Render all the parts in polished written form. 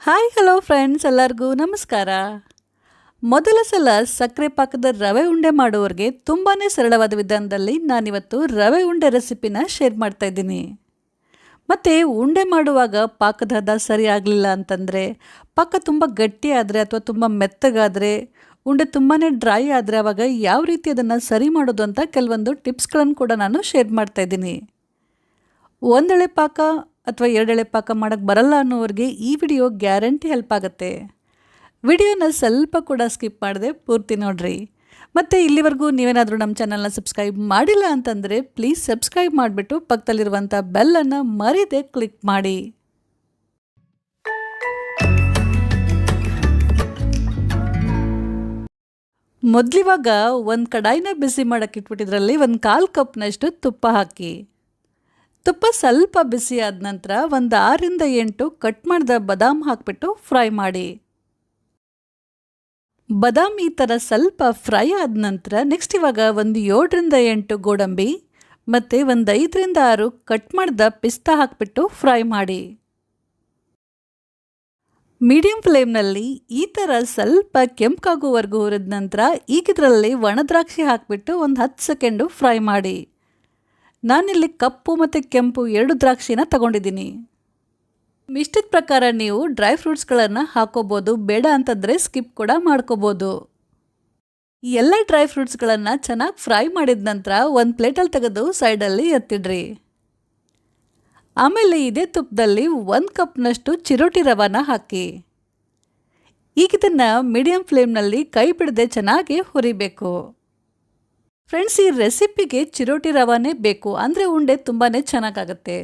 Hi hello friends, ಎಲ್ಲರಿಗೂ ನಮಸ್ಕಾರ. ಮೊದಲ ಸಲ ಸಕ್ಕರೆ ಪಾಕದ ರವೆ ಉಂಡೆ ಮಾಡುವವರಿಗೆ ತುಂಬಾ ಸರಳವಾದ ವಿಧಾನದಲ್ಲಿ ನಾನಿವತ್ತು ರವೆ ಉಂಡೆ ರೆಸಿಪಿನ ಶೇರ್ ಮಾಡ್ತಾ ಇದ್ದೀನಿ. ಮತ್ತು ಉಂಡೆ ಮಾಡುವಾಗ ಪಾಕದ ಹದ ಸರಿ ಆಗಲಿಲ್ಲ ಅಂತಂದರೆ, ಪಾಕ ತುಂಬ ಗಟ್ಟಿ ಆದರೆ ಅಥವಾ ತುಂಬ ಮೆತ್ತಗಾದರೆ, ಉಂಡೆ ತುಂಬಾ ಡ್ರೈ ಆದರೆ ಆವಾಗ ಯಾವ ರೀತಿ ಅದನ್ನು ಸರಿ ಮಾಡೋದು ಅಂತ ಕೆಲವೊಂದು ಟಿಪ್ಸ್ಗಳನ್ನು ಕೂಡ ನಾನು ಶೇರ್ ಮಾಡ್ತಾ ಇದ್ದೀನಿ. ಒಂದೆಳೆ ಪಾಕ ಅಥವಾ ಎರಡೆಳೆ ಪಾಕ ಮಾಡೋಕ್ಕೆ ಬರಲ್ಲ ಅನ್ನೋರಿಗೆ ಈ ವಿಡಿಯೋ ಗ್ಯಾರಂಟಿ ಹೆಲ್ಪ್ ಆಗುತ್ತೆ. ವಿಡಿಯೋನ ಸ್ವಲ್ಪ ಕೂಡ ಸ್ಕಿಪ್ ಮಾಡದೆ ಪೂರ್ತಿ ನೋಡ್ರಿ. ಮತ್ತು ಇಲ್ಲಿವರೆಗೂ ನೀವೇನಾದರೂ ನಮ್ಮ ಚಾನಲ್ನ ಸಬ್ಸ್ಕ್ರೈಬ್ ಮಾಡಿಲ್ಲ ಅಂತಂದರೆ ಪ್ಲೀಸ್ ಸಬ್ಸ್ಕ್ರೈಬ್ ಮಾಡಿಬಿಟ್ಟು ಪಕ್ಕದಲ್ಲಿರುವಂಥ ಬೆಲ್ಲನ್ನು ಮರೀದೆ ಕ್ಲಿಕ್ ಮಾಡಿ. ಮೊದಲಿವಾಗ ಒಂದು ಕಡಾಯಿನ ಬಿಸಿ ಮಾಡೋಕ್ಕೆ ಇಟ್ಬಿಟ್ಟಿದ್ರಲ್ಲಿ 1/4 ಕಪ್ನಷ್ಟು ತುಪ್ಪ ಹಾಕಿ. ತುಪ್ಪ ಸ್ವಲ್ಪ ಬಿಸಿ ಆದ ನಂತರ 6 ರಿಂದ 8 ಕಟ್ ಮಾಡಿದ ಬಾದಾಮ್ ಹಾಕಿಬಿಟ್ಟು ಫ್ರೈ ಮಾಡಿ. ಬಾದಾಮ್ ಈ ಥರ ಸ್ವಲ್ಪ ಫ್ರೈ ಆದ ನಂತರ ನೆಕ್ಸ್ಟ್ ಇವಾಗ 7 ರಿಂದ 8 ಗೋಡಂಬಿ ಮತ್ತು 5 ರಿಂದ 6 ಕಟ್ ಮಾಡಿದ ಪಿಸ್ತಾ ಹಾಕಿಬಿಟ್ಟು ಫ್ರೈ ಮಾಡಿ. ಮೀಡಿಯಂ ಫ್ಲೇಮ್ನಲ್ಲಿ ಈ ಥರ ಸ್ವಲ್ಪ ಕೆಂಪಾಗುವವರೆಗೂ ಹುರಿದ ನಂತರ ಈಗ ಇದರಲ್ಲಿ ಒಣದ್ರಾಕ್ಷಿ ಹಾಕಿಬಿಟ್ಟು 10 ಸೆಕೆಂಡು ಫ್ರೈ ಮಾಡಿ. ನಾನಿಲ್ಲಿ ಕಪ್ಪು ಮತ್ತು ಕೆಂಪು 2 ದ್ರಾಕ್ಷಿನ ತಗೊಂಡಿದ್ದೀನಿ. ಇಷ್ಟದ ಪ್ರಕಾರ ನೀವು ಡ್ರೈ ಫ್ರೂಟ್ಸ್ಗಳನ್ನು ಹಾಕೋಬೋದು, ಬೇಡ ಅಂತಂದರೆ ಸ್ಕಿಪ್ ಕೂಡ ಮಾಡ್ಕೋಬೋದು. ಈ ಎಲ್ಲ ಡ್ರೈ ಫ್ರೂಟ್ಸ್ಗಳನ್ನು ಚೆನ್ನಾಗಿ ಫ್ರೈ ಮಾಡಿದ ನಂತರ ಒಂದು ಪ್ಲೇಟಲ್ಲಿ ತೆಗೆದು ಸೈಡಲ್ಲಿ ಎತ್ತಿಡ್ರಿ. ಆಮೇಲೆ ಇದೇ ತುಪ್ಪದಲ್ಲಿ 1 ಕಪ್ನಷ್ಟು ಚಿರೋಟಿ ರವಾನ ಹಾಕಿ. ಈಗ ಇದನ್ನು ಮೀಡಿಯಂ ಫ್ಲೇಮ್ನಲ್ಲಿ ಕೈ ಬಿಡದೆ ಚೆನ್ನಾಗಿ ಹುರಿಬೇಕು. ಫ್ರೆಂಡ್ಸ್, ಈ ರೆಸಿಪಿಗೆ ಚಿರೋಟಿ ರವಾನೇ ಬೇಕು, ಅಂದರೆ ಉಂಡೆ ತುಂಬಾ ಚೆನ್ನಾಗಾಗುತ್ತೆ.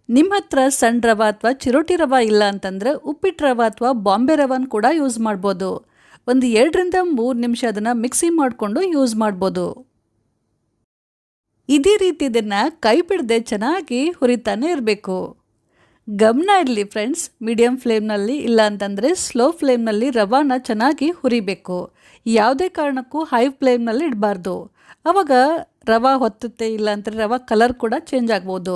ನಿಮ್ಮ ಹತ್ರ ಸಣ್ಣ ರವೆ ಅಥವಾ ಚಿರೋಟಿ ರವೆ ಇಲ್ಲ ಅಂತಂದರೆ ಉಪ್ಪಿಟ್ಟು ರವೆ ಅಥವಾ ಬಾಂಬೆ ರವಾನ ಕೂಡ ಯೂಸ್ ಮಾಡ್ಬೋದು. 2 ರಿಂದ 3 ನಿಮಿಷ ಅದನ್ನು ಮಿಕ್ಸಿ ಮಾಡಿಕೊಂಡು ಯೂಸ್ ಮಾಡ್ಬೋದು. ಇದೇ ರೀತಿ ಇದನ್ನು ಕೈ ಬಿಡದೆ ಚೆನ್ನಾಗಿ ಹುರಿತಾನೆ ಇರಬೇಕು. ಗಮನ ಇರಲಿ ಫ್ರೆಂಡ್ಸ್, ಮೀಡಿಯಂ ಫ್ಲೇಮ್ನಲ್ಲಿ ಇಲ್ಲ ಅಂತಂದರೆ ಸ್ಲೋ ಫ್ಲೇಮ್ನಲ್ಲಿ ರವಾನ ಚೆನ್ನಾಗಿ ಹುರಿಬೇಕು. ಯಾವುದೇ ಕಾರಣಕ್ಕೂ ಹೈ ಫ್ಲೇಮ್ನಲ್ಲಿ ಇಡಬಾರ್ದು. ಆವಾಗ ರವೆ ಹೊತ್ತುತ್ತೆ, ಇಲ್ಲ ಅಂದರೆ ರವೆ ಕಲರ್ ಕೂಡ ಚೇಂಜ್ ಆಗ್ಬೋದು.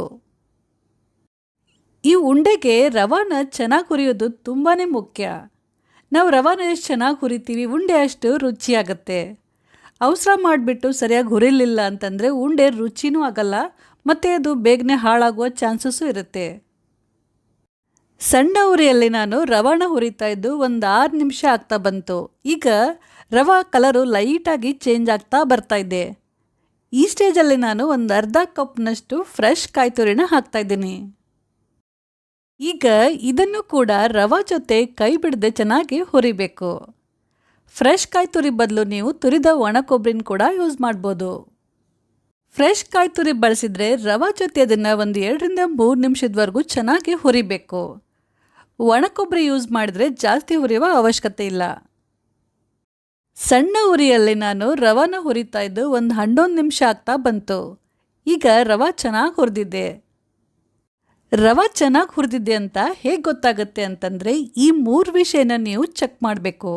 ಈ ಉಂಡೆಗೆ ರವಾನ ಚೆನ್ನಾಗಿ ಹುರಿಯೋದು ತುಂಬಾ ಮುಖ್ಯ. ನಾವು ರವಾನ ಎಷ್ಟು ಚೆನ್ನಾಗಿ ಹುರಿತೀವಿ ಉಂಡೆ ಅಷ್ಟು ರುಚಿಯಾಗುತ್ತೆ. ಅವಸರ ಮಾಡಿಬಿಟ್ಟು ಸರಿಯಾಗಿ ಹುರಿಲಿಲ್ಲ ಅಂತಂದರೆ ಉಂಡೆ ರುಚಿನೂ ಆಗಲ್ಲ ಮತ್ತು ಅದು ಬೇಗನೆ ಹಾಳಾಗುವ ಚಾನ್ಸಸ್ಸು ಇರುತ್ತೆ. ಸಣ್ಣ ಉರಿಯಲ್ಲಿ ನಾನು ರವಾನ ಹುರಿತಾ ಇದ್ದು 6 ನಿಮಿಷ ಆಗ್ತಾ ಬಂತು. ಈಗ ರವೆ ಕಲರು ಲೈಟಾಗಿ ಚೇಂಜ್ ಆಗ್ತಾ ಬರ್ತಾ ಇದೆ. ಈ ಸ್ಟೇಜಲ್ಲಿ ನಾನು ಅರ್ಧ ಕಪ್ನಷ್ಟು ಫ್ರೆಶ್ ಕಾಯಿ ತುರಿನ ಹಾಕ್ತಾ ಇದ್ದೀನಿ. ಈಗ ಇದನ್ನು ಕೂಡ ರವೆ ಜೊತೆ ಕೈ ಬಿಡದೆ ಚೆನ್ನಾಗಿ ಹುರಿಬೇಕು. ಫ್ರೆಶ್ ಕಾಯಿ ತುರಿ ಬದಲು ನೀವು ತುರಿದ ಒಣ ಕೊಬ್ಬರಿನ ಕೂಡ ಯೂಸ್ ಮಾಡ್ಬೋದು. ಫ್ರೆಶ್ ಕಾಯಿ ತುರಿ ಬಳಸಿದರೆ ರವೆ ಜೊತೆ ಅದನ್ನು 2 ರಿಂದ 3 ನಿಮಿಷದವರೆಗೂ ಚೆನ್ನಾಗಿ ಹುರಿಬೇಕು. ಒಣ ಕೊಬ್ಬರಿ ಯೂಸ್ ಮಾಡಿದರೆ ಜಾಸ್ತಿ ಹುರಿಯುವ ಅವಶ್ಯಕತೆ ಇಲ್ಲ. ಸಣ್ಣ ಉರಿಯಲ್ಲಿ ನಾನು ರವಾನ ಹುರಿತಾ ಇದ್ದು 11 ನಿಮಿಷ ಆಗ್ತಾ ಬಂತು. ಈಗ ರವೆ ಚೆನ್ನಾಗಿ ಹುರಿದಿದ್ದೆ. ರವೆ ಚೆನ್ನಾಗಿ ಹುರಿದಿದ್ದೆ ಅಂತ ಹೇಗೆ ಗೊತ್ತಾಗುತ್ತೆ ಅಂತಂದರೆ ಈ 3 ವಿಷಯನ ನೀವು ಚೆಕ್ ಮಾಡಬೇಕು.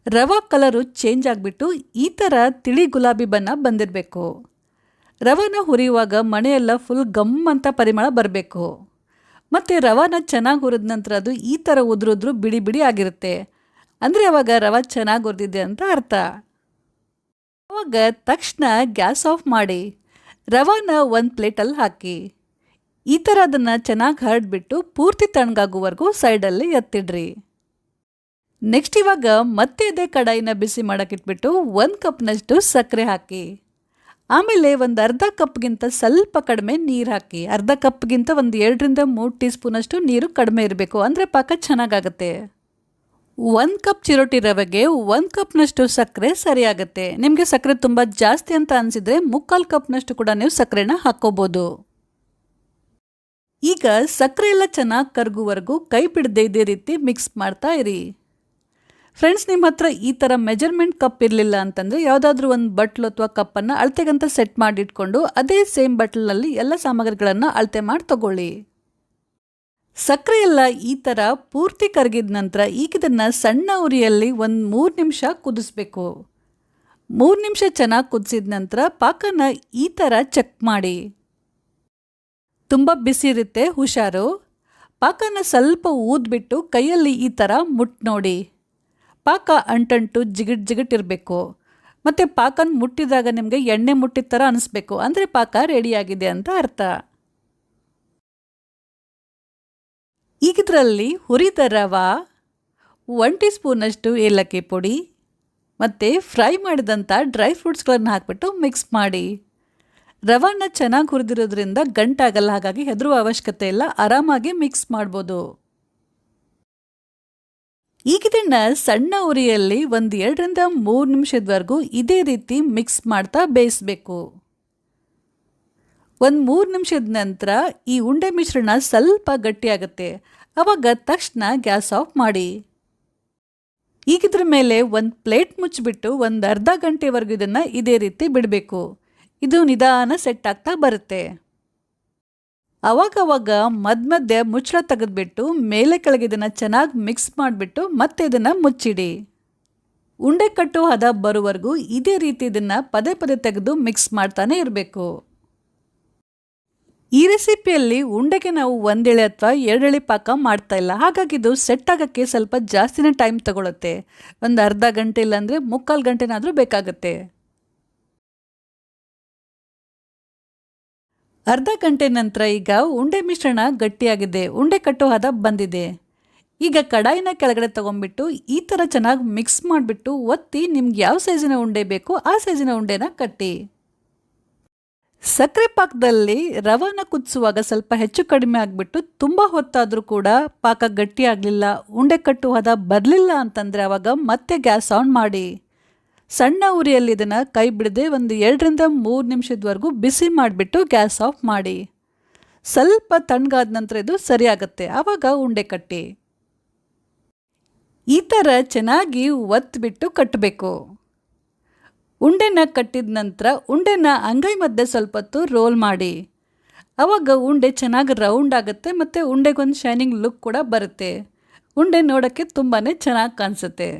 ರವೆ ಕಲರು ಚೇಂಜ್ ಆಗಿಬಿಟ್ಟು ಈ ಥರ ತಿಳಿ ಗುಲಾಬಿ ಬಣ್ಣ ಬಂದಿರಬೇಕು. ರವಾನ ಹುರಿಯುವಾಗ ಮನೆಯೆಲ್ಲ ಫುಲ್ ಗಮ್ ಅಂತ ಪರಿಮಳ ಬರಬೇಕು. ಮತ್ತು ರವಾನ ಚೆನ್ನಾಗಿ ಹುರಿದ ನಂತರ ಅದು ಈ ಥರ ಉದುರುದ್ರು ಬಿಡಿ ಬಿಡಿ ಆಗಿರುತ್ತೆ, ಅಂದರೆ ಅವಾಗ ರವೆ ಚೆನ್ನಾಗಿ ಹುರಿದಿದೆ ಅಂತ ಅರ್ಥ. ಅವಾಗ ತಕ್ಷಣ ಗ್ಯಾಸ್ ಆಫ್ ಮಾಡಿ ರವಾನ ಒಂದು ಪ್ಲೇಟಲ್ಲಿ ಹಾಕಿ ಈ ಥರ ಅದನ್ನು ಚೆನ್ನಾಗಿ ಹರಡ್ಬಿಟ್ಟು ಪೂರ್ತಿ ತಣ್ಣಗಾಗುವವರೆಗೂ ಸೈಡಲ್ಲಿ ಎತ್ತಿಡ್ರಿ. ನೆಕ್ಸ್ಟ್ ಇವಾಗ ಮತ್ತೆ ಇದೇ ಕಡಾಯಿನ ಬಿಸಿ ಮಾಡೋಕ್ಕಿಟ್ಬಿಟ್ಟು 1 ಕಪ್ನಷ್ಟು ಸಕ್ಕರೆ ಹಾಕಿ. ಆಮೇಲೆ ಅರ್ಧ ಕಪ್ಗಿಂತ ಸ್ವಲ್ಪ ಕಡಿಮೆ ನೀರು ಹಾಕಿ. ಅರ್ಧ ಕಪ್ಗಿಂತ 2 ರಿಂದ 3 ಟೀ ಸ್ಪೂನಷ್ಟು ನೀರು ಕಡಿಮೆ ಇರಬೇಕು, ಅಂದರೆ ಪಾಕ ಚೆನ್ನಾಗಾಗುತ್ತೆ. 1 ಕಪ್ ಚಿರೋಟಿ ರವೆಗೆ 1 ಕಪ್ನಷ್ಟು ಸಕ್ಕರೆ ಸರಿಯಾಗುತ್ತೆ. ನಿಮಗೆ ಸಕ್ಕರೆ ತುಂಬ ಜಾಸ್ತಿ ಅಂತ ಅನಿಸಿದರೆ 3/4 ಕಪ್ನಷ್ಟು ಕೂಡ ನೀವು ಸಕ್ಕರೆನ ಹಾಕ್ಕೋಬೋದು. ಈಗ ಸಕ್ಕರೆ ಎಲ್ಲ ಚೆನ್ನಾಗಿ ಕರಗುವವರೆಗೂ ಕೈ ಬಿಡದೆ ಇದೇ ರೀತಿ ಮಿಕ್ಸ್ ಮಾಡ್ತಾ ಇರಿ. ಫ್ರೆಂಡ್ಸ್, ನಿಮ್ಮ ಹತ್ರ ಈ ಥರ ಮೆಜರ್ಮೆಂಟ್ ಕಪ್ ಇರಲಿಲ್ಲ ಅಂತಂದರೆ ಯಾವುದಾದ್ರೂ ಒಂದು ಬಟ್ಲು ಅಥವಾ ಕಪ್ಪನ್ನು ಅಳತೆಗಂತ ಸೆಟ್ ಮಾಡಿಟ್ಕೊಂಡು ಅದೇ ಸೇಮ್ ಬಟ್ಲಿನಲ್ಲಿ ಎಲ್ಲ ಸಾಮಗ್ರಿಗಳನ್ನು ಅಳತೆ ಮಾಡಿ ತಗೊಳ್ಳಿ. ಸಕ್ಕರೆ ಎಲ್ಲ ಈ ಥರ ಪೂರ್ತಿ ಕರಗಿದ ನಂತರ ಈಗ ಇದನ್ನು ಸಣ್ಣ ಉರಿಯಲ್ಲಿ 3 ನಿಮಿಷ ಕುದಿಸ್ಬೇಕು. 3 ನಿಮಿಷ ಚೆನ್ನಾಗಿ ಕುದಿಸಿದ ನಂತರ ಪಾಕನ ಈ ಥರ ಚೆಕ್ ಮಾಡಿ. ತುಂಬ ಬಿಸಿ ಇರುತ್ತೆ, ಹುಷಾರು. ಪಾಕನ ಸ್ವಲ್ಪ ಊದ್ಬಿಟ್ಟು ಕೈಯಲ್ಲಿ ಈ ಥರ ಮುಟ್ಟು ನೋಡಿ. ಪಾಕ ಅಂಟಂಟು ಜಿಗಿಟ್ ಇರಬೇಕು. ಮತ್ತು ಪಾಕನ ಮುಟ್ಟಿದಾಗ ನಿಮಗೆ ಎಣ್ಣೆ ಮುಟ್ಟಿದ ಥರ ಅನಿಸ್ಬೇಕು, ಅಂದರೆ ಪಾಕ ರೆಡಿಯಾಗಿದೆ ಅಂತ ಅರ್ಥ. ಈಗಿದ್ರಲ್ಲಿ ಹುರಿದ ರವೆ, 1 ಟೀ ಸ್ಪೂನಷ್ಟು ಏಲಕ್ಕಿ ಪುಡಿ ಮತ್ತು ಫ್ರೈ ಮಾಡಿದಂಥ ಡ್ರೈ ಫ್ರೂಟ್ಸ್ಗಳನ್ನು ಹಾಕಿಬಿಟ್ಟು ಮಿಕ್ಸ್ ಮಾಡಿ. ರವಾನ ಚೆನ್ನಾಗಿ ಹುರಿದಿರೋದ್ರಿಂದ ಗಂಟಾಗಲ್ಲ, ಹಾಗಾಗಿ ಹೆದರುವ ಅವಶ್ಯಕತೆ ಇಲ್ಲ, ಆರಾಮಾಗಿ ಮಿಕ್ಸ್ ಮಾಡ್ಬೋದು. ಈಗಿದನ್ನು ಸಣ್ಣ ಉರಿಯಲ್ಲಿ 2 ರಿಂದ 3 ನಿಮಿಷದವರೆಗೂ ಇದೇ ರೀತಿ ಮಿಕ್ಸ್ ಮಾಡ್ತಾ ಬೇಯಿಸಬೇಕು. 3 ನಿಮಿಷದ ನಂತರ ಈ ಉಂಡೆ ಮಿಶ್ರಣ ಸ್ವಲ್ಪ ಗಟ್ಟಿಯಾಗುತ್ತೆ. ಆವಾಗ ತಕ್ಷಣ ಗ್ಯಾಸ್ ಆಫ್ ಮಾಡಿ. ಈಗಿದ್ರ ಮೇಲೆ ಒಂದು ಪ್ಲೇಟ್ ಮುಚ್ಚಿಬಿಟ್ಟು ಅರ್ಧ ಗಂಟೆವರೆಗೂ ಇದನ್ನು ಇದೇ ರೀತಿ ಬಿಡಬೇಕು. ಇದು ನಿಧಾನ ಸೆಟ್ ಆಗ್ತಾ ಬರುತ್ತೆ. ಅವಾಗವಾಗ ಮಧ್ಯೆ ಮುಚ್ಚಳ ತೆಗೆದ್ಬಿಟ್ಟು ಮೇಲೆ ಕೆಳಗೆ ಇದನ್ನು ಚೆನ್ನಾಗಿ ಮಿಕ್ಸ್ ಮಾಡಿಬಿಟ್ಟು ಮತ್ತೆ ಇದನ್ನು ಮುಚ್ಚಿಡಿ. ಉಂಡೆ ಕಟ್ಟೋ ಹದ ಬರುವವರೆಗೂ ಇದೇ ರೀತಿ ಇದನ್ನು ಪದೇ ತೆಗೆದು ಮಿಕ್ಸ್ ಮಾಡ್ತಾನೆ ಇರಬೇಕು. ಈ ರೆಸಿಪಿಯಲ್ಲಿ ಉಂಡೆಗೆ ನಾವು 1 ಎಳೆ ಅಥವಾ 2 ಎಳೆ ಪಾಕ ಮಾಡ್ತಾ ಇಲ್ಲ, ಹಾಗಾಗಿ ಇದು ಸೆಟ್ ಆಗೋಕ್ಕೆ ಸ್ವಲ್ಪ ಜಾಸ್ತಿನೇ ಟೈಮ್ ತಗೊಳುತ್ತೆ. ಅರ್ಧ ಗಂಟೆ ಇಲ್ಲಾಂದರೆ 3/4 ಗಂಟೆನಾದರೂ ಬೇಕಾಗುತ್ತೆ. ಅರ್ಧ ಗಂಟೆ ನಂತರ ಈಗ ಉಂಡೆ ಮಿಶ್ರಣ ಗಟ್ಟಿಯಾಗಿದೆ, ಉಂಡೆ ಕಟ್ಟೋ ಹದ ಬಂದಿದೆ. ಈಗ ಕಡಾಯಿನ ಕೆಳಗಡೆ ತೊಗೊಂಡ್ಬಿಟ್ಟು ಈ ಥರ ಚೆನ್ನಾಗಿ ಮಿಕ್ಸ್ ಮಾಡಿಬಿಟ್ಟು ಒತ್ತಿ ನಿಮ್ಗೆ ಯಾವ ಸೈಜಿನ ಉಂಡೆ ಬೇಕು ಆ ಸೈಜಿನ ಉಂಡೆನ ಕಟ್ಟಿ. ಸಕ್ಕರೆ ಪಾಕದಲ್ಲಿ ರವಾನ ಕುದಿಸುವಾಗ ಸ್ವಲ್ಪ ಹೆಚ್ಚು ಕಡಿಮೆ ಆಗಿಬಿಟ್ಟು ತುಂಬ ಹೊತ್ತಾದರೂ ಕೂಡ ಪಾಕ ಗಟ್ಟಿ ಆಗಲಿಲ್ಲ, ಉಂಡೆ ಕಟ್ಟೋ ಹದ ಬರಲಿಲ್ಲ ಅಂತಂದರೆ ಆವಾಗ ಮತ್ತೆ ಗ್ಯಾಸ್ ಆನ್ ಮಾಡಿ. ಸಣ್ಣ ಉರಿಯಲ್ಲಿ ಇದನ್ನು ಕೈ ಬಿಡದೆ 2 ರಿಂದ 3 ನಿಮಿಷದವರೆಗೂ ಬಿಸಿ ಮಾಡಿಬಿಟ್ಟು ಗ್ಯಾಸ್ ಆಫ್ ಮಾಡಿ. ಸ್ವಲ್ಪ ತಣ್ಣಗಾದ ನಂತರ ಇದು ಸರಿಯಾಗುತ್ತೆ, ಆವಾಗ ಉಂಡೆ ಕಟ್ಟಿ. ಈ ಥರ ಚೆನ್ನಾಗಿ ಒತ್ತಿಬಿಟ್ಟು ಕಟ್ಟಬೇಕು. ಉಂಡೆನ ಕಟ್ಟಿದ ನಂತರ ಉಂಡೆನ ಅಂಗೈ ಮಧ್ಯೆ ಸ್ವಲ್ಪ ಹೊತ್ತು ರೋಲ್ ಮಾಡಿ. ಆವಾಗ ಉಂಡೆ ಚೆನ್ನಾಗಿ ರೌಂಡ್ ಆಗುತ್ತೆ ಮತ್ತು ಉಂಡೆಗೊಂದು ಶೈನಿಂಗ್ ಲುಕ್ ಕೂಡ ಬರುತ್ತೆ. ಉಂಡೆ ನೋಡೋಕ್ಕೆ ತುಂಬಾ ಚೆನ್ನಾಗಿ ಕಾಣಿಸುತ್ತೆ.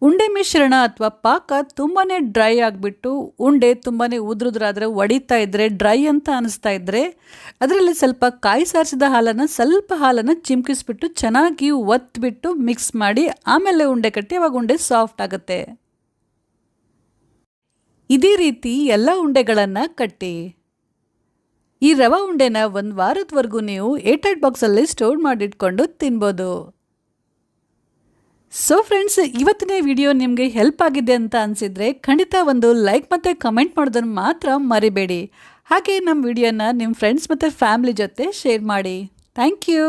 ಉಂಡೆ ಮಿಶ್ರಣ ಅಥವಾ ಪಾಕ ತುಂಬಾ ಡ್ರೈ ಆಗಿಬಿಟ್ಟು ಉಂಡೆ ತುಂಬಾ ಉದುರುದ್ರಾದರೆ ಒಡಿತಾ ಇದ್ದರೆ ಡ್ರೈ ಅಂತ ಅನಿಸ್ತಾ ಇದ್ದರೆ ಅದರಲ್ಲಿ ಸ್ವಲ್ಪ ಕಾಯಿ ಸಾರಿಸಿದ ಸ್ವಲ್ಪ ಹಾಲನ್ನು ಚಿಮ್ಕಿಸ್ಬಿಟ್ಟು ಚೆನ್ನಾಗಿ ಒತ್ತಿಬಿಟ್ಟು ಮಿಕ್ಸ್ ಮಾಡಿ ಆಮೇಲೆ ಉಂಡೆ ಕಟ್ಟಿ, ಅವಾಗ ಉಂಡೆ ಸಾಫ್ಟ್ ಆಗುತ್ತೆ. ಇದೇ ರೀತಿ ಎಲ್ಲ ಉಂಡೆಗಳನ್ನು ಕಟ್ಟಿ. ಈ ರವಾ ಉಂಡೆನ 1 ವಾರದವರೆಗೂ ನೀವು ಏರ್ಟೈಟ್ ಬಾಕ್ಸಲ್ಲಿ ಸ್ಟೋರ್ ಮಾಡಿಟ್ಕೊಂಡು ತಿನ್ಬೋದು. ಸೊ ಫ್ರೆಂಡ್ಸ್, ಇವತ್ತಿನ ವಿಡಿಯೋ ನಿಮಗೆ ಹೆಲ್ಪ್ ಆಗಿದೆ ಅಂತ ಅನಿಸಿದರೆ ಖಂಡಿತ ಒಂದು ಲೈಕ್ ಮತ್ತು ಕಮೆಂಟ್ ಮಾಡೋದನ್ನು ಮಾತ್ರ ಮರಿಬೇಡಿ. ಹಾಗೆ ನಮ್ಮ ವಿಡಿಯೋನ ನಿಮ್ಮ ಫ್ರೆಂಡ್ಸ್ ಮತ್ತು ಫ್ಯಾಮಿಲಿ ಜೊತೆ ಶೇರ್ ಮಾಡಿ. Thank you.